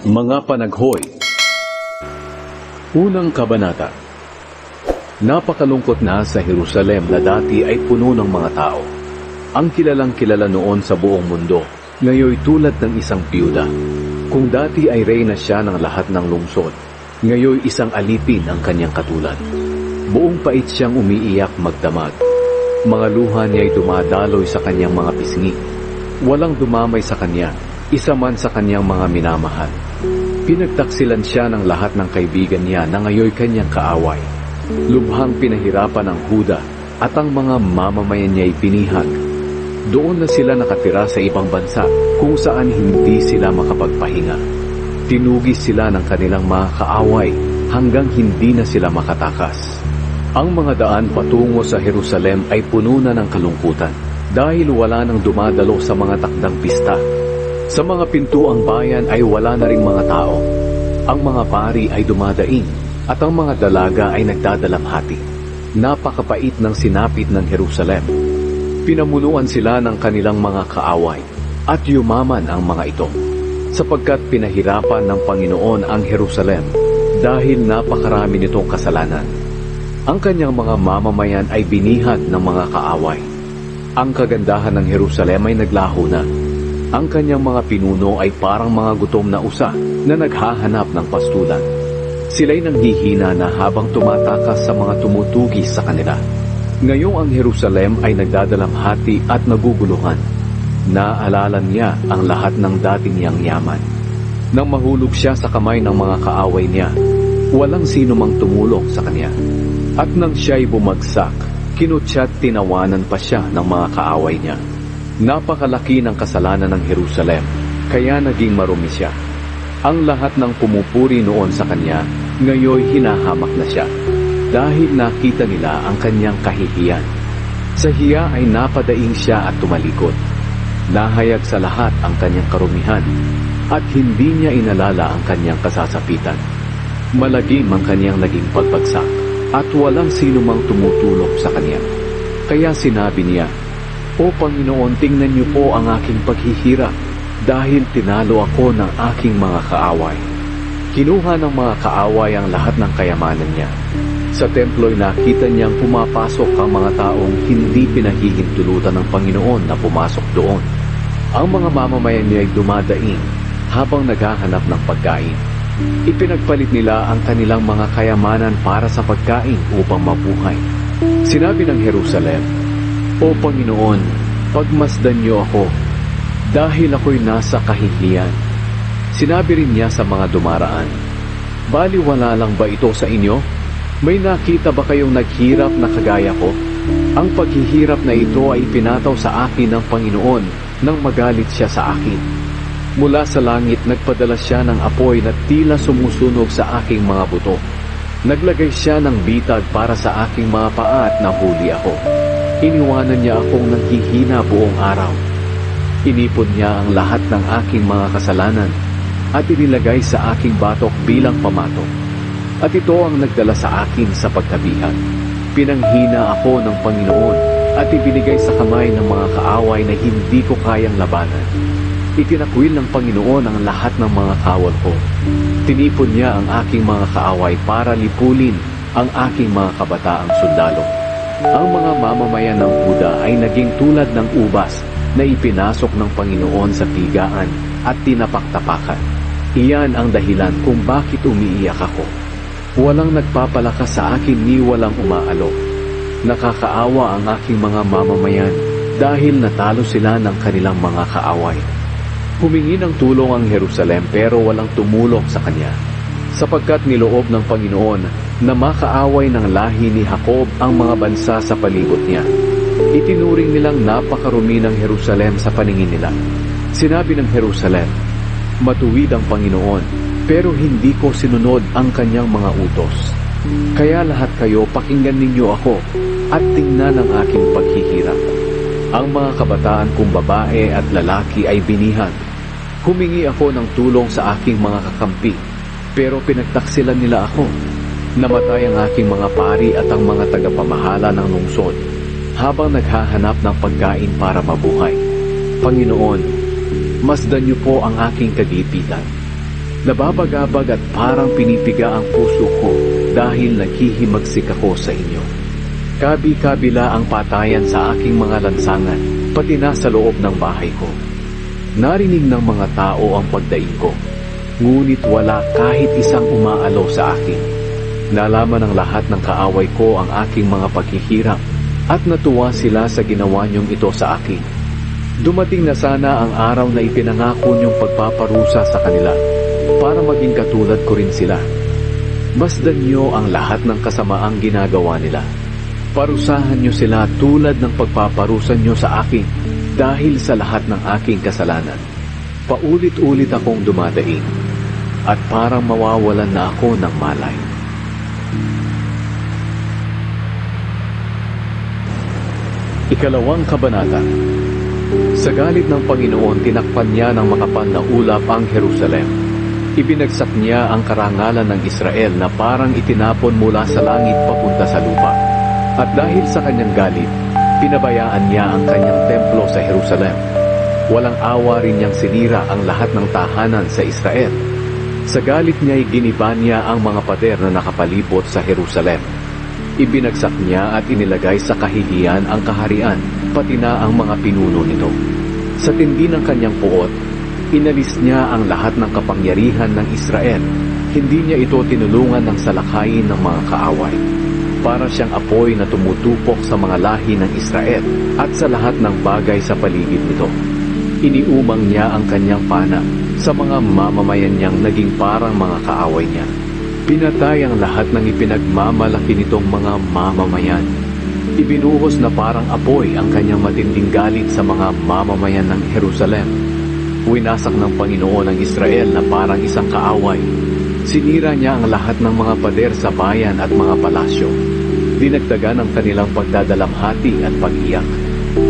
Mga panaghoy. Unang kabanata. Napakalungkot na sa Jerusalem na dati ay puno ng mga tao. Ang kilalang kilala noon sa buong mundo, ngayoy tulad ng isang piyuda. Kung dati ay reyna siya ng lahat ng lungsod, ngayoy isang alipin ang kanyang katulad. Buong pait siyang umiiyak magdamag. Mga luha niya'y dumadaloy sa kanyang mga pisngi. Walang dumamay sa kanya, isa man sa kanyang mga minamahal. Pinagtaksilan siya ng lahat ng kaibigan niya na ngayoy kanyang kaaway. Lubhang pinahirapan ang Huda at ang mga mamamayan niya'y pinihag. Doon na sila nakatira sa ibang bansa kung saan hindi sila makapagpahinga. Tinugis sila ng kanilang mga kaaway hanggang hindi na sila makatakas. Ang mga daan patungo sa Jerusalem ay puno na ng kalungkutan dahil wala nang dumadalo sa mga takdang pista. Sa mga pintuang bayan ay wala na ring mga tao. Ang mga pari ay dumadaing at ang mga dalaga ay nagdadalamhati. Napakapait ng sinapit ng Jerusalem. Pinamunuan sila ng kanilang mga kaaway at yumaman ang mga ito, sapagkat pinahirapan ng Panginoon ang Jerusalem dahil napakarami nitong kasalanan. Ang kanyang mga mamamayan ay binihag ng mga kaaway. Ang kagandahan ng Jerusalem ay naglaho na. Ang kanyang mga pinuno ay parang mga gutom na usa na naghahanap ng pastulan. Sila'y nanghihina na habang tumatakas sa mga tumutugis sa kanila. Ngayong ang Jerusalem ay nagdadalamhati at naguguluhan. Naalala niya ang lahat ng dati niyang yaman. Nang mahulog siya sa kamay ng mga kaaway niya, walang sino mang tumulong sa kanya. At nang siya'y bumagsak, kinutya't tinawanan pa siya ng mga kaaway niya. Napakalaki ng kasalanan ng Jerusalem, kaya naging marumi siya. Ang lahat ng pumupuri noon sa kanya, ngayoy hinahamak na siya. Dahil nakita nila ang kanyang kahihiyan. Sa hiya ay napadaing siya at tumalikod. Nahayag sa lahat ang kanyang karumihan, at hindi niya inalala ang kanyang kasasapitan. Malagim ang kanyang naging pagbagsak, at walang sino mang tumutulong sa kanya. Kaya sinabi niya, "O Panginoon, tingnan niyo po ang aking paghihirap, dahil tinalo ako ng aking mga kaaway." Kinuha ng mga kaaway ang lahat ng kayamanan niya. Sa templo'y nakita niyang pumapasok ang mga taong hindi pinahihintulutan ng Panginoon na pumasok doon. Ang mga mamamayan niya ay dumadaing habang naghahanap ng pagkain. Ipinagpalit nila ang kanilang mga kayamanan para sa pagkain upang mabuhay. Sinabi ng Jerusalem, "O Panginoon, pagmasdan niyo ako, dahil ako'y nasa kahihiyan." Sinabi rin niya sa mga dumaraan, "Baliwala lang ba ito sa inyo? May nakita ba kayong naghirap na kagaya ko? Ang paghihirap na ito ay pinataw sa akin ng Panginoon nang magalit siya sa akin. Mula sa langit nagpadala siya ng apoy na tila sumusunog sa aking mga buto. Naglagay siya ng bitag para sa aking mga paa at nahuli ako. Iniwanan niya akong nanghihina buong araw. Inipon niya ang lahat ng aking mga kasalanan at inilagay sa aking batok bilang pamatok. At ito ang nagdala sa akin sa pagkabihag. Pinanghina ako ng Panginoon at ibinigay sa kamay ng mga kaaway na hindi ko kayang labanan. Itinakwil ng Panginoon ang lahat ng mga kawal ko. Tinipon niya ang aking mga kaaway para lipulin ang aking mga kabataang sundalo. Ang mga mamamayan ng Huda ay naging tulad ng ubas na ipinasok ng Panginoon sa tigaan at tinapaktapakan. Iyan ang dahilan kung bakit umiiyak ako. Walang nagpapalakas sa akin ni walang umaalok. Nakakaawa ang aking mga mamamayan dahil natalo sila ng kanilang mga kaaway. Humingi ng tulong ang Jerusalem pero walang tumulong sa kanya, sapagkat niloob ng Panginoon na makaaway ng lahi ni Jacob ang mga bansa sa palibot niya. Itinuring nilang napakarumi ng Jerusalem sa paningin nila. Sinabi ng Jerusalem, "Matuwid ang Panginoon, pero hindi ko sinunod ang kanyang mga utos. Kaya lahat kayo pakinggan ninyo ako at tingnan ang aking paghihirap." Ang mga kabataan kong babae at lalaki ay binihag. Humingi ako ng tulong sa aking mga kakampi, pero pinagtaksilan nila ako. Namatay ang aking mga pari at ang mga tagapamahala ng lungsod, habang naghahanap ng pagkain para mabuhay. Panginoon, masdan niyo po ang aking kagipitan. Nababagabag at parang pinipiga ang puso ko dahil naghihimagsik ako sa inyo. Kabi-kabila ang patayan sa aking mga lansangan, pati na sa loob ng bahay ko. Narinig ng mga tao ang pagdaing ko, ngunit wala kahit isang umaalaw sa akin. Nalaman ng lahat ng kaaway ko ang aking mga paghihirap at natuwa sila sa ginawa niyong ito sa akin. Dumating na sana ang araw na ipinangako niyong pagpaparusa sa kanila para maging katulad ko rin sila. Masdan niyo ang lahat ng kasamaang ginagawa nila. Parusahan niyo sila tulad ng pagpaparusa niyo sa akin dahil sa lahat ng aking kasalanan. Paulit-ulit akong dumadaing at parang mawawalan na ako ng malay. Ikalawang kabanata. Sa galit ng Panginoon, tinakpan niya ng makapal na ulap ang Jerusalem. Ibinagsak niya ang karangalan ng Israel na parang itinapon mula sa langit papunta sa lupa. At dahil sa kanyang galit, pinabayaan niya ang kanyang templo sa Jerusalem. Walang awa rin niyang sinira ang lahat ng tahanan sa Israel. Sa galit niya'y giniba niya ang mga pader na nakapalibot sa Jerusalem. Ibinagsak niya at inilagay sa kahihiyan ang kaharian, pati na ang mga pinuno nito. Sa tindi ng kanyang puot, inalis niya ang lahat ng kapangyarihan ng Israel. Hindi niya ito tinulungan ng salakayin ng mga kaaway. Para siyang apoy na tumutupok sa mga lahi ng Israel at sa lahat ng bagay sa paligid nito. Iniumang niya ang kanyang pana sa mga mamamayan niyang naging parang mga kaaway niya. Pinatay ang lahat ng ipinagmamalaki nitong mga mamamayan. Ibinuhos na parang apoy ang kanyang matinding galit sa mga mamamayan ng Jerusalem. Winasak ng Panginoon ang Israel na parang isang kaaway. Sinira niya ang lahat ng mga pader sa bayan at mga palasyo. Dinagdagan ang kanilang pagdadalamhati at pag-iyak.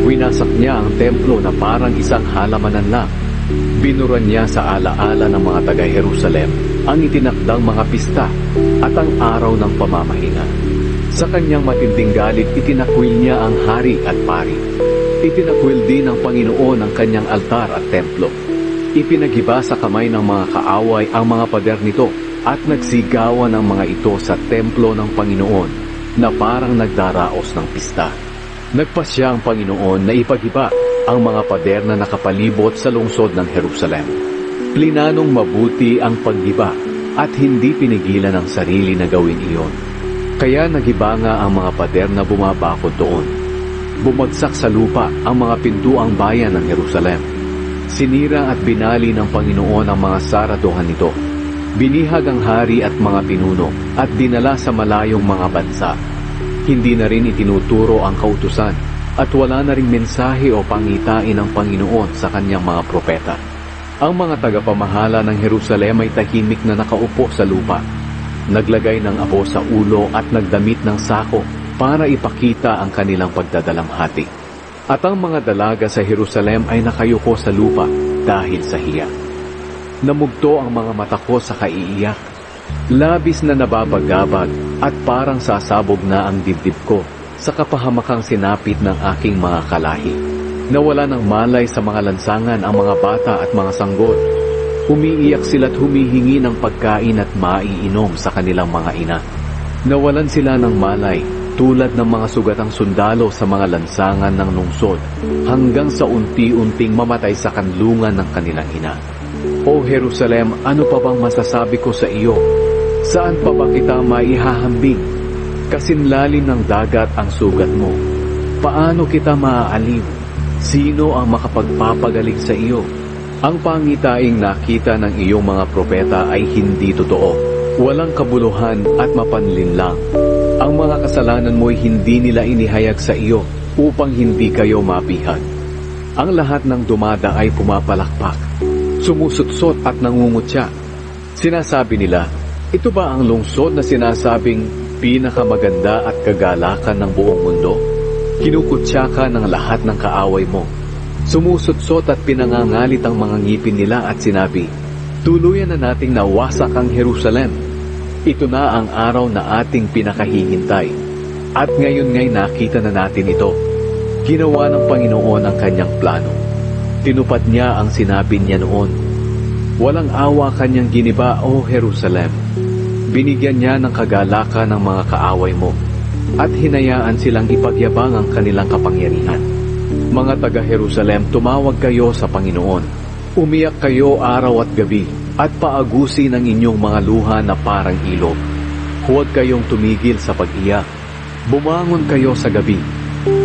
Winasak niya ang templo na parang isang halamanan lang. Binuran niya sa alaala ng mga taga-Jerusalem ang itinakdang mga pista at ang araw ng pamamahinga. Sa kanyang matinding galit, itinakwil niya ang hari at pari. Itinakwil din ng Panginoon ang kanyang altar at templo. Ipinagiba sa kamay ng mga kaaway ang mga pader nito at nagsigawan ang mga ito sa templo ng Panginoon na parang nagdaraos ng pista. Nagpasya ang Panginoon na ipagiba ang mga pader na nakapalibot sa lungsod ng Jerusalem. Plinanong mabuti ang paggiba at hindi pinigilan ang sarili na gawin iyon. Kaya nagiba nga ang mga pader na bumabakod doon. Bumagsak sa lupa ang mga pintuang bayan ng Jerusalem. Sinira at binali ng Panginoon ang mga saraduhan nito. Binihag ang hari at mga pinuno at dinala sa malayong mga bansa. Hindi na rin itinuturo ang kautusan at wala na ring mensahe o pangitain ng Panginoon sa kanyang mga propeta. Ang mga tagapamahala ng Jerusalem ay tahimik na nakaupo sa lupa. Naglagay ng abo sa ulo at nagdamit ng sako para ipakita ang kanilang pagdadalamhati. At ang mga dalaga sa Jerusalem ay nakayuko sa lupa dahil sa hiya. Namugto ang mga mata ko sa kaiiyak. Labis na nababagabag at parang sasabog na ang dibdib ko sa kapahamakang sinapit ng aking mga kalahi. Nawala ng malay sa mga lansangan ang mga bata at mga sanggol. Umiiyak sila't humihingi ng pagkain at maiinom sa kanilang mga ina. Nawalan sila ng malay tulad ng mga sugatang sundalo sa mga lansangan ng lungsod hanggang sa unti-unting mamatay sa kanlungan ng kanilang ina. O Jerusalem, ano pa bang masasabi ko sa iyo? Saan pa ba kita maihahambing? Kasinlalim ng dagat ang sugat mo. Paano kita maaaliw? Sino ang makapagpapagaling sa iyo? Ang pangitaing nakita ng iyong mga propeta ay hindi totoo. Walang kabuluhan at mapanlinlang. Ang mga kasalanan mo'y hindi nila inihayag sa iyo upang hindi kayo mapihag. Ang lahat ng dumada ay pumapalakpak, sumusutsot at nangungutya. Sinasabi nila, ito ba ang lungsod na sinasabing pinakamaganda at kagalakan ng buong mundo? Kinukutya ka ng lahat ng kaaway mo. Sumusutsot at pinangangalit ang mga ngipin nila at sinabi, tuluyan na nating nawasak ang Jerusalem. Ito na ang araw na ating pinakahihintay. At ngayon ngay nakita na natin ito. Ginawa ng Panginoon ang kanyang plano. Tinupad niya ang sinabi niya noon. Walang awa kanyang giniba, O Jerusalem. Binigyan niya ng kagalakan ng mga kaaway mo, at hinayaan silang ipagyabang ang kanilang kapangyarihan. Mga taga-Jerusalem, tumawag kayo sa Panginoon. Umiyak kayo araw at gabi, at paagusin ang inyong mga luha na parang ilog. Huwag kayong tumigil sa pag-iyak. Bumangon kayo sa gabi,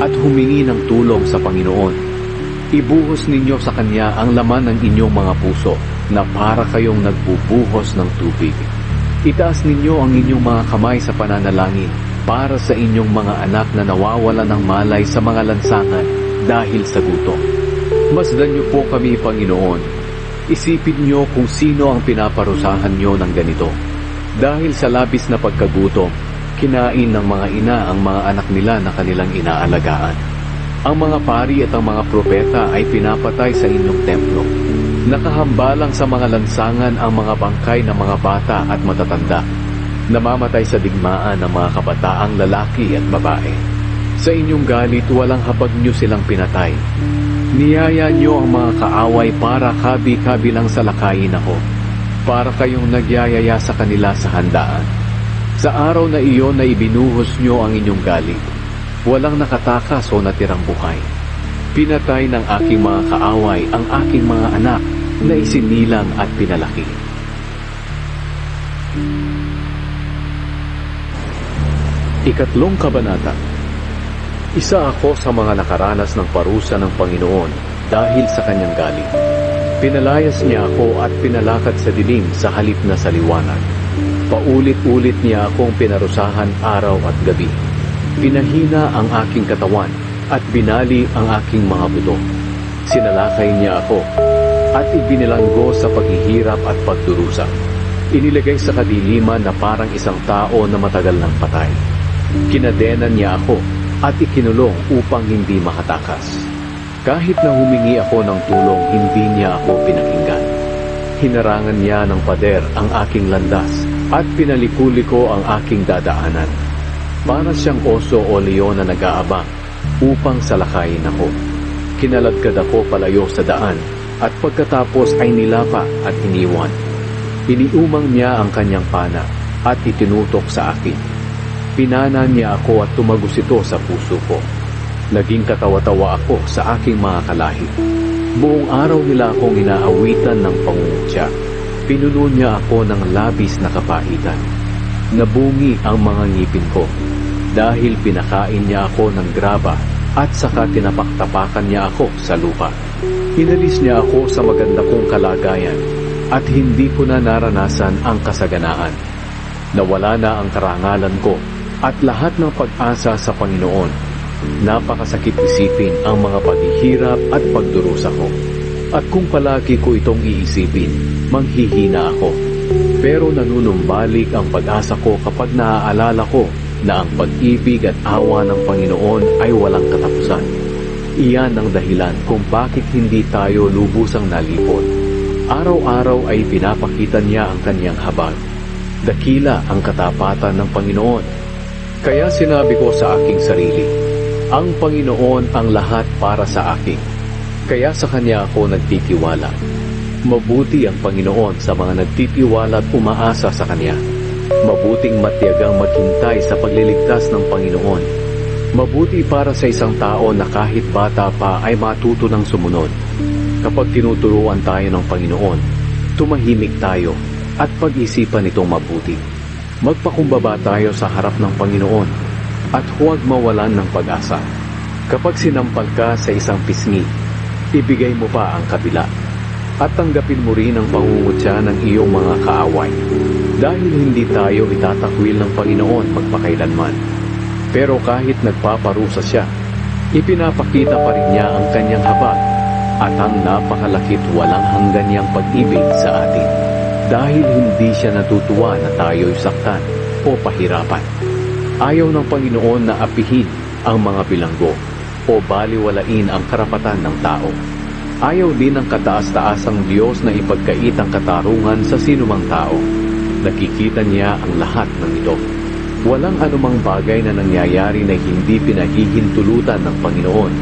at humingi ng tulong sa Panginoon. Ibuhos ninyo sa Kanya ang laman ng inyong mga puso, na para kayong nagbubuhos ng tubig. Itaas ninyo ang inyong mga kamay sa pananalangin, para sa inyong mga anak na nawawala ng malay sa mga lansangan dahil sa gutom. Masdan niyo po kami, Panginoon. Isipin niyo kung sino ang pinaparusahan niyo ng ganito. Dahil sa labis na pagkagutom, kinain ng mga ina ang mga anak nila na kanilang inaalagaan. Ang mga pari at ang mga propeta ay pinapatay sa inyong templo. Nakahambalang sa mga lansangan ang mga bangkay ng mga bata at matatanda. Namamatay sa digmaan ng mga kabataang lalaki at babae. Sa inyong galit, walang habag niyo silang pinatay. Niyaya niyo ang mga kaaway para kabi-kabilang salakayin ako, para kayong nagyayaya sa kanila sa handaan. Sa araw na iyon na ibinuhos niyo ang inyong galit, walang nakatakas o natirang buhay. Pinatay ng aking mga kaaway ang aking mga anak na isinilang at pinalaki. Ikatlong kabanata. Isa ako sa mga nakaranas ng parusa ng Panginoon dahil sa kanyang galit. Pinalayas niya ako at pinalakad sa dilim sa halip na sa liwanag. Paulit-ulit niya akong pinarusahan araw at gabi. Pinahina ang aking katawan at binali ang aking mga buto. Sinalakay niya ako at ibinilanggo sa paghihirap at pagdurusa. Inilagay sa kadiliman na parang isang tao na matagal ng patay. Kinadenan niya ako at ikinulong upang hindi makatakas. Kahit na humingi ako ng tulong, hindi niya ako pinakinggan. Hinarangan niya ng pader ang aking landas at pinalikuliko ang aking dadaanan. Para siyang oso o leon na nag-aabang upang salakayin ako. Kinaladkad ako palayo sa daan at pagkatapos ay nilapa at iniwan. Iniumang niya ang kanyang pana at itinutok sa akin. Pinana niya ako at tumagos ito sa puso ko. Naging katawa-tawa ako sa aking mga kalahi. Buong araw nila akong inaawitan ng pangungutya. Pinuno niya ako ng labis na kapahitan. Nabungi ang mga ngipin ko dahil pinakain niya ako ng graba at saka tinapaktapakan niya ako sa lupa. Inalis niya ako sa maganda kong kalagayan at hindi ko na naranasan ang kasaganaan. Nawala na ang karangalan ko at lahat ng pag-asa sa Panginoon. Napakasakit isipin ang mga paghihirap at pagdurusa ko. At kung palagi ko itong iisipin, manghihina ako. Pero nanunumbalik ang pag-asa ko kapag naaalala ko na ang pag-ibig at awa ng Panginoon ay walang katapusan. Iyan ang dahilan kung bakit hindi tayo lubusang nalipon. Araw-araw ay pinapakita niya ang kanyang habag. Dakila ang katapatan ng Panginoon. Kaya sinabi ko sa aking sarili, ang Panginoon ang lahat para sa akin. Kaya sa Kanya ako nagtitiwala. Mabuti ang Panginoon sa mga nagtitiwala at umaasa sa Kanya. Mabuting matiyagang maghintay sa pagliligtas ng Panginoon. Mabuti para sa isang tao na kahit bata pa ay matuto ng sumunod. Kapag tinuturuan tayo ng Panginoon, tumahimik tayo at pag-isipan itong mabuti. Magpakumbaba tayo sa harap ng Panginoon at huwag mawalan ng pag-asa. Kapag sinampal ka sa isang pisngi, ibigay mo pa ang kabila at tanggapin mo rin ang pangungutya ng iyong mga kaaway. Dahil hindi tayo itatakwil ng Panginoon magpakailanman. Pero kahit nagpaparusa siya, ipinapakita pa rin niya ang kanyang habag at ang napakalakit walang hanggan niyang pag-ibig sa atin. Dahil hindi siya natutuwa na tayo'y saktan o pahirapan. Ayaw ng Panginoon na apihin ang mga bilanggo o baliwalain ang karapatan ng tao. Ayaw din ng kataas-taasang Diyos na ipagkait ang katarungan sa sinumang tao. Nakikita niya ang lahat ng ito. Walang anumang bagay na nangyayari na hindi pinahihintulutan ng Panginoon.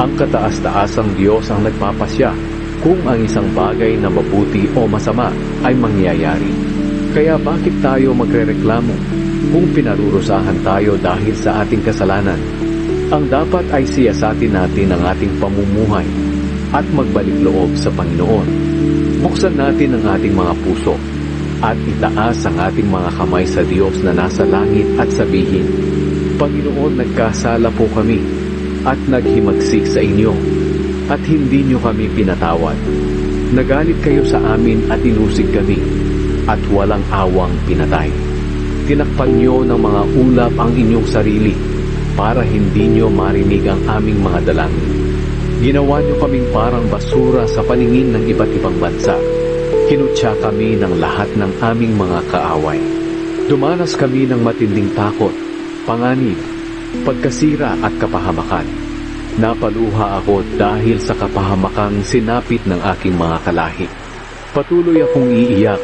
Ang kataas-taasang Diyos ang nagpapasya kung ang isang bagay na mabuti o masama ay mangyayari. Kaya bakit tayo magrereklamo kung pinarurusahan tayo dahil sa ating kasalanan? Ang dapat ay siyasatin natin ang ating pamumuhay at magbalik loob sa Panginoon. Buksan natin ang ating mga puso at itaas ang ating mga kamay sa Diyos na nasa langit at sabihin, Panginoon, nagkasala po kami at naghimagsik sa inyo at hindi nyo kami pinatawad. Nagalit kayo sa amin at inusig kami at walang awang pinatay. Tinakpan nyo ng mga ulap ang inyong sarili para hindi nyo marinig ang aming mga dalangin. Ginawa nyo kaming parang basura sa paningin ng iba't ibang bansa. Kinutya kami ng lahat ng aming mga kaaway. Dumanas kami ng matinding takot, panganib, pagkasira at kapahamakan. Napaluha ako dahil sa kapahamakang sinapit ng aking mga kalahi. Patuloy akong iiyak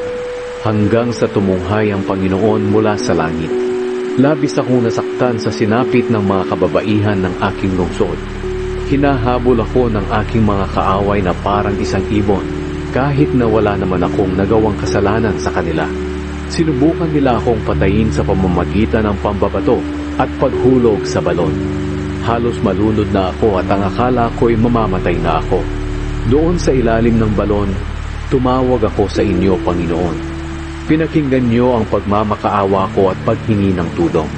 hanggang sa tumunghay ang Panginoon mula sa langit. Labis akong nasaktan sa sinapit ng mga kababaihan ng aking lungsod. Hinahabol ako ng aking mga kaaway na parang isang ibon, kahit na wala naman akong nagawang kasalanan sa kanila. Sinubukan nila akong patayin sa pamamagitan ng pambabato at paghulog sa balon. Halos malunod na ako at ang akala ko'y mamamatay na ako. Doon sa ilalim ng balon, tumawag ako sa inyo, Panginoon. Pinakinggan niyo ang pagmamakaawa ko at paghingi ng tulong.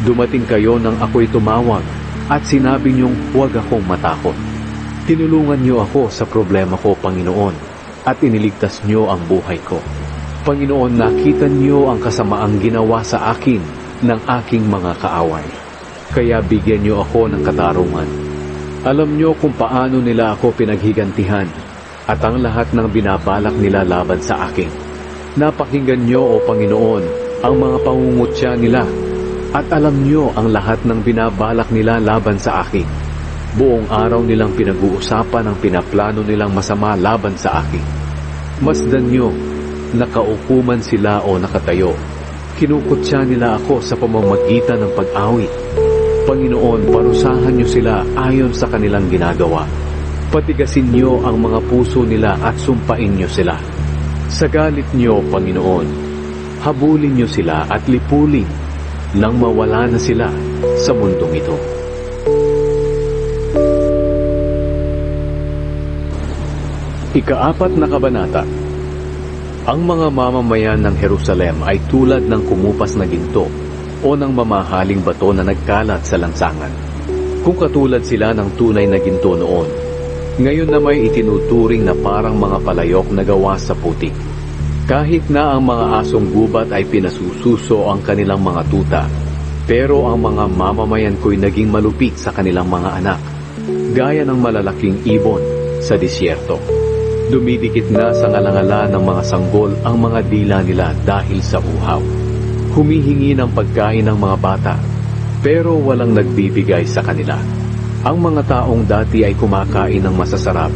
Dumating kayo nang ako'y tumawag at sinabi niyong huwag akong matakot. Tinulungan niyo ako sa problema ko, Panginoon, at iniligtas niyo ang buhay ko. Panginoon, nakita niyo ang kasamaang ginawa sa akin ng aking mga kaaway. Kaya bigyan niyo ako ng katarungan. Alam niyo kung paano nila ako pinaghigantihan at ang lahat ng binabalak nila laban sa akin. Napakinggan niyo, O Panginoon, ang mga pangungutya nila at alam niyo ang lahat ng binabalak nila laban sa akin. Buong araw nilang pinag-uusapan ang pinaplano nilang masama laban sa akin. Masdan niyo, nakaukuman sila o nakatayo. Kinukutya nila ako sa pamamagitan ng pag-awit. Panginoon, parusahan niyo sila ayon sa kanilang ginagawa. Patigasin niyo ang mga puso nila at sumpain niyo sila. Sa galit niyo, Panginoon, habulin niyo sila at lipulin nang mawala na sila sa mundong ito. Ika-4 na kabanata. Ang mga mamamayan ng Jerusalem ay tulad ng kumupas na ginto o ng mamahaling bato na nagkalat sa lansangan. Kung katulad sila ng tunay na ginto noon, ngayon na may itinuturing na parang mga palayok na gawa sa putik. Kahit na ang mga asong gubat ay pinasususo ang kanilang mga tuta, pero ang mga mamamayan ko'y naging malupit sa kanilang mga anak, gaya ng malalaking ibon sa disyerto. Dumidikit na sa ngalangala ng mga sanggol ang mga dila nila dahil sa uhaw. Humihingi ng pagkain ng mga bata, pero walang nagbibigay sa kanila. Ang mga taong dati ay kumakain ng masasarap,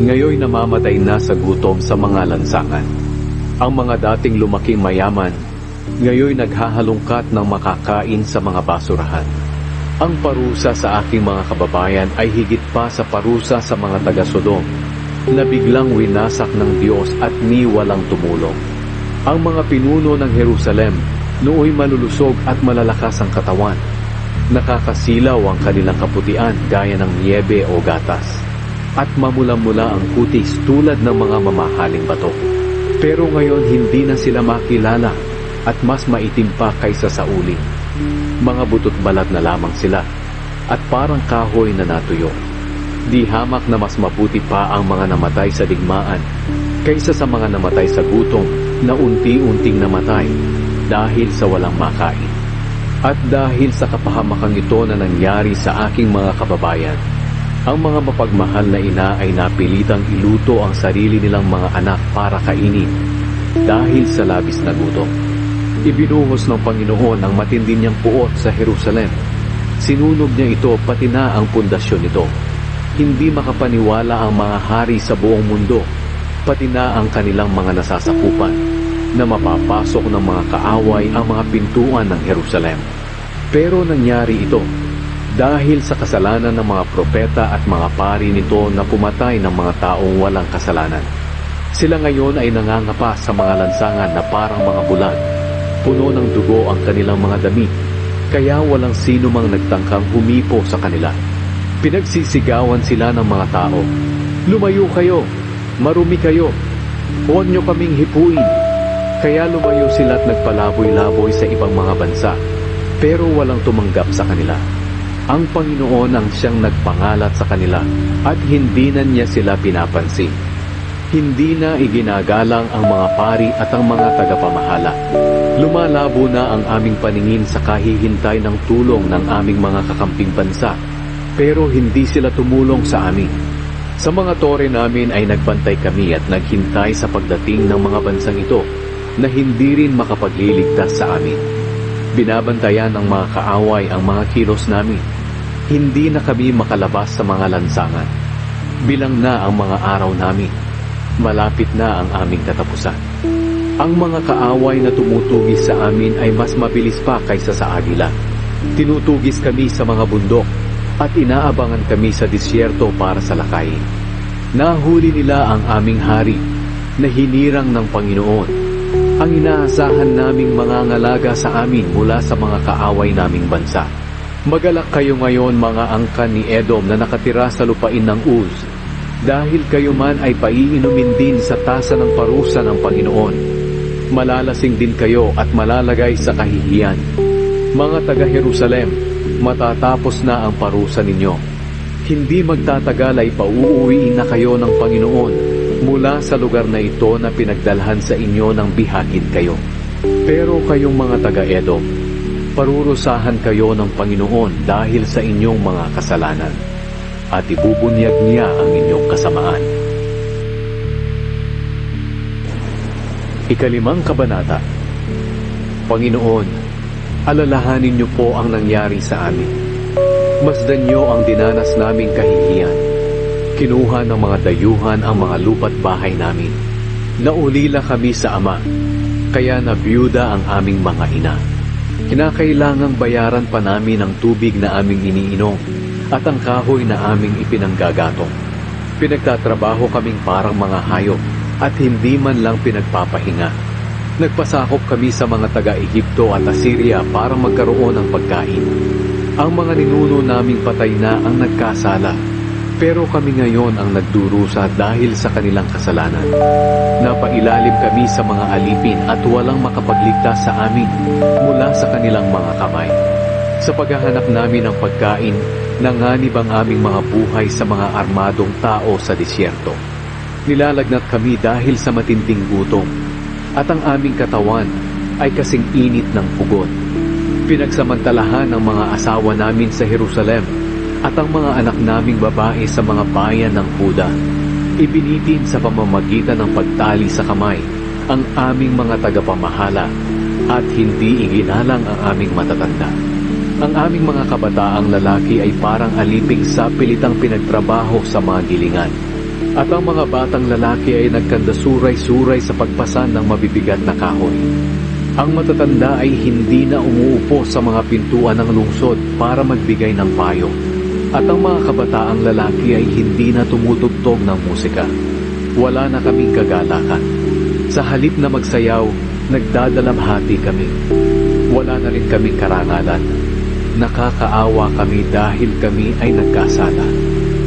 ngayon namamatay na sa gutom sa mga lansangan. Ang mga dating lumaking mayaman, ngayon naghahalungkat ng makakain sa mga basurahan. Ang parusa sa aking mga kababayan ay higit pa sa parusa sa mga taga-Sodom, na biglang winasak ng Diyos at ni walang tumulong. Ang mga pinuno ng Jerusalem nooy malulusog at malalakas ang katawan. Nakakasilaw ang kanilang kaputian gaya ng niyebe o gatas, at mamula-mula ang kutis tulad ng mga mamahaling bato. Pero ngayon hindi na sila makilala at mas maitim pa kaysa sa uling. Mga butot balat na lamang sila at parang kahoy na natuyo. Di hamak na mas mabuti pa ang mga namatay sa digmaan kaysa sa mga namatay sa gutom na unti-unting namatay dahil sa walang makain. At dahil sa kapahamakang ito na nangyari sa aking mga kababayan, ang mga mapagmahal na ina ay napilitang iluto ang sarili nilang mga anak para kainin dahil sa labis na gutom. Ibinuhos ng Panginoon ang matindi niyang puot sa Jerusalem. Sinunog niya ito pati na ang pundasyon nito. Hindi makapaniwala ang mga hari sa buong mundo, pati na ang kanilang mga nasasakupan, na mapapasok ng mga kaaway ang mga pintuan ng Jerusalem. Pero nangyari ito dahil sa kasalanan ng mga propeta at mga pari nito na pumatay ng mga taong walang kasalanan. Sila ngayon ay nangangapa sa mga lansangan na parang mga bulag. Puno ng dugo ang kanilang mga damit, kaya walang sino mang nagtangkang humipo sa kanila. Pinagsisigawan sila ng mga tao, "Lumayo kayo! Marumi kayo! Huwag niyo kaming hipuin!" Kaya lumayo sila at nagpalaboy-laboy sa ibang mga bansa, pero walang tumanggap sa kanila. Ang Panginoon ang siyang nagpangalat sa kanila at hindi na niya sila pinapansin. Hindi na iginagalang ang mga pari at ang mga tagapamahala. Lumalabo na ang aming paningin sa kahihintay ng tulong ng aming mga kakamping bansa, pero hindi sila tumulong sa amin. Sa mga tore namin ay nagbantay kami at naghintay sa pagdating ng mga bansang ito na hindi rin makapagliligtas sa amin. Binabantayan ng mga kaaway ang mga kilos namin. Hindi na kami makalabas sa mga lansangan. Bilang na ang mga araw namin. Malapit na ang aming katapusan. Ang mga kaaway na tumutugis sa amin ay mas mabilis pa kaysa sa agila. Tinutugis kami sa mga bundok at inaabangan kami sa disyerto para sa lakayin. Nahuli nila ang aming hari na hinirang ng Panginoon. Ang inaasahan naming mga ngalaga sa amin mula sa mga kaaway naming bansa. Magalak kayo ngayon mga angkan ni Edom na nakatira sa lupain ng Uz, dahil kayo man ay paiinumin din sa tasa ng parusa ng Panginoon. Malalasing din kayo at malalagay sa kahihiyan. Mga taga-Jerusalem, matatapos na ang parusa ninyo. Hindi magtatagal ay pauuwiin na kayo ng Panginoon mula sa lugar na ito na pinagdalhan sa inyo ng bihagin kayo. Pero kayong mga taga-Edom, parurusahan kayo ng Panginoon dahil sa inyong mga kasalanan, at ibubunyag niya ang inyong kasamaan. Ikalimang kabanata. Panginoon, alalahanin niyo po ang nangyari sa amin. Masdan niyo ang dinanas naming kahihiyan. Kinuha ng mga dayuhan ang mga lupa't bahay namin. Naulila kami sa ama, kaya nabiyuda ang aming mga ina. Kinakailangang bayaran pa namin ang tubig na aming iniinom at ang kahoy na aming ipinanggagatong. Pinagtatrabaho kaming parang mga hayop at hindi man lang pinagpapahinga. Nagpasakop kami sa mga taga-Ehipto at Assyria para magkaroon ng pagkain. Ang mga ninuno naming patay na ang nagkasala, pero kami ngayon ang nagdurusa dahil sa kanilang kasalanan. Napailalim kami sa mga alipin at walang makapagligtas sa amin mula sa kanilang mga kamay. Sa paghahanap namin ng pagkain, nanganib ang aming mga buhay sa mga armadong tao sa disyerto. Nilalagnat kami dahil sa matinding gutom, at ang aming katawan ay kasing init ng pugon. Pinagsamantalahan ng mga asawa namin sa Jerusalem at ang mga anak naming babae sa mga bayan ng Huda. Ibinitin sa pamamagitan ng pagtali sa kamay ang aming mga tagapamahala at hindi iginalang ang aming matatanda. Ang aming mga kabataang lalaki ay parang aliping sa pilitang pinagtrabaho sa mga gilingan. At ang mga batang lalaki ay nagkandasuray-suray sa pagpasan ng mabibigat na kahoy. Ang matatanda ay hindi na umuupo sa mga pintuan ng lungsod para magbigay ng payo. At ang mga kabataang lalaki ay hindi na tumutugtog ng musika. Wala na kaming kagalakan. Sa halip na magsayaw, nagdadalamhati kami. Wala na rin kaming karangalan. Nakakaawa kami dahil kami ay nagkasala.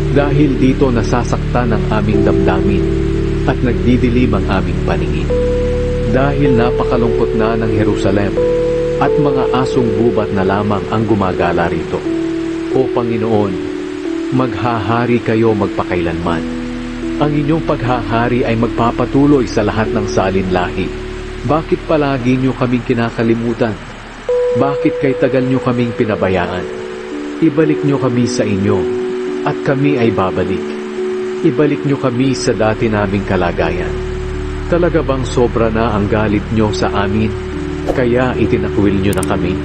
Dahil dito nasasaktan ang aming damdamin at nagdidilim ang aming paningin. Dahil napakalungkot na ng Jerusalem at mga asong gubat na lamang ang gumagala rito. O Panginoon, maghahari kayo magpakailanman. Ang inyong paghahari ay magpapatuloy sa lahat ng salinlahi. Bakit palagi niyo kaming kinakalimutan? Bakit kay tagal niyo kaming pinabayaan? Ibalik niyo kami sa inyo, at kami ay babalik. Ibalik niyo kami sa dati naming kalagayan. Talaga bang sobra na ang galit niyo sa amin, kaya itinakwil niyo na kami?